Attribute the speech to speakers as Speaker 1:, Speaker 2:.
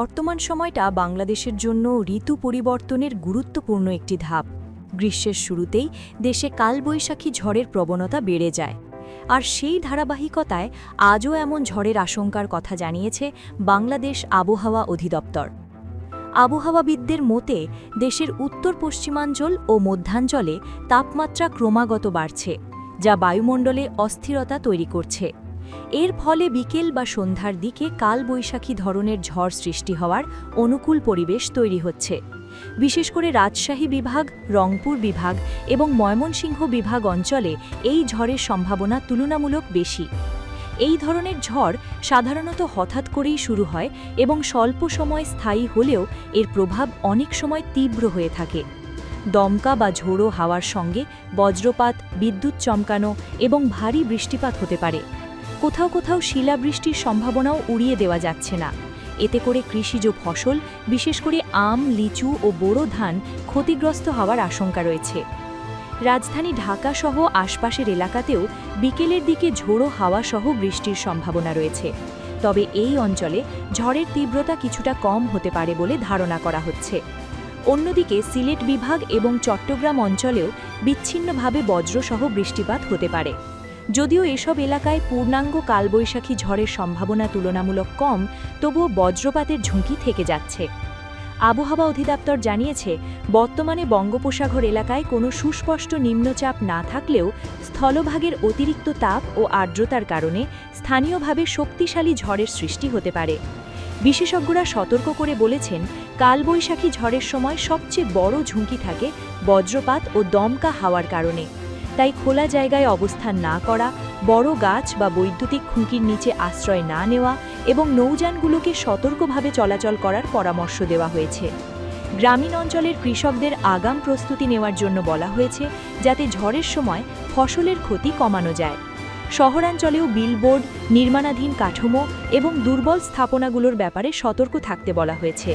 Speaker 1: বর্তমান সময়টা বাংলাদেশের জন্য ঋতু পরিবর্তনের গুরুত্বপূর্ণ একটি ধাপ। গ্রীষ্মের শুরুতেই দেশে কালবৈশাখী ঝড়ের প্রবণতা বেড়ে যায়, আর সেই ধারাবাহিকতায় আজও এমন ঝড়ের আশঙ্কার কথা জানিয়েছে বাংলাদেশ আবহাওয়া অধিদপ্তর। আবহাওয়াবিদদের মতে দেশের উত্তর পশ্চিমাঞ্চল ও মধ্যাঞ্চলে তাপমাত্রা ক্রমাগত বাড়ছে, যা বায়ুমণ্ডলে অস্থিরতা তৈরি করছে। এর ফলে বিকেল বা সন্ধ্যার দিকে কালবৈশাখী ধরনের ঝড় সৃষ্টি হওয়ার অনুকূল পরিবেশ তৈরি হচ্ছে। বিশেষ করে রাজশাহী বিভাগ, রংপুর বিভাগ এবং ময়মনসিংহ বিভাগ অঞ্চলে এই ঝড়ের সম্ভাবনা তুলনামূলক বেশি। এই ধরনের ঝড় সাধারণত হঠাৎ করেই শুরু হয় এবং স্বল্প সময় স্থায়ী হলেও এর প্রভাব অনেক সময় তীব্র হয়ে থাকে। দমকা বা ঝোড়ো হাওয়ার সঙ্গে বজ্রপাত, বিদ্যুৎ চমকানো এবং ভারী বৃষ্টিপাত হতে পারে। কোথাও কোথাও শিলাবৃষ্টির সম্ভাবনাও উড়িয়ে দেওয়া যাচ্ছে না। এতে করে কৃষিজ ফসল, বিশেষ করে আম, লিচু ও বোরো ধান ক্ষতিগ্রস্ত হওয়ার আশঙ্কা রয়েছে। রাজধানী ঢাকা সহ আশপাশের এলাকাতেও বিকেলের দিকে ঝোড়ো হাওয়া সহ বৃষ্টির সম্ভাবনা রয়েছে। তবে এই অঞ্চলে ঝড়ের তীব্রতা কিছুটা কম হতে পারে বলে ধারণা করা হচ্ছে। অন্যদিকে সিলেট বিভাগ এবং চট্টগ্রাম অঞ্চলেও বিচ্ছিন্নভাবে বজ্রসহ বৃষ্টিপাত হতে পারে। যদিও এসব এলাকায় পূর্ণাঙ্গ কালবৈশাখী ঝড়ের সম্ভাবনা তুলনামূলক কম, তবুও বজ্রপাতের ঝুঁকি থেকে যাচ্ছে। আবহাওয়া অধিদপ্তর জানিয়েছে, বর্তমানে বঙ্গোপসাগর এলাকায় কোনো সুস্পষ্ট নিম্নচাপ না থাকলেও স্থলভাগের অতিরিক্ত তাপ ও আর্দ্রতার কারণে স্থানীয়ভাবে শক্তিশালী ঝড়ের সৃষ্টি হতে পারে। বিশেষজ্ঞরা সতর্ক করে বলেছেন, কালবৈশাখী ঝড়ের সময় সবচেয়ে বড় ঝুঁকি থাকে বজ্রপাত ও দমকা হাওয়ার কারণে। তাই খোলা জায়গায় অবস্থান না করা, বড় গাছ বা বৈদ্যুতিক খুঁটির নিচে আশ্রয় না নেওয়া এবং নৌযানগুলোকে সতর্কভাবে চলাচল করার পরামর্শ দেওয়া হয়েছে। গ্রামীণ অঞ্চলের কৃষকদের আগাম প্রস্তুতি নেওয়ার জন্য বলা হয়েছে, যাতে ঝড়ের সময় ফসলের ক্ষতি কমানো যায়। শহরাঞ্চলেও বিলবোর্ড, নির্মাণাধীন কাঠামো এবং দুর্বল স্থাপনাগুলোর ব্যাপারে সতর্ক থাকতে বলা হয়েছে।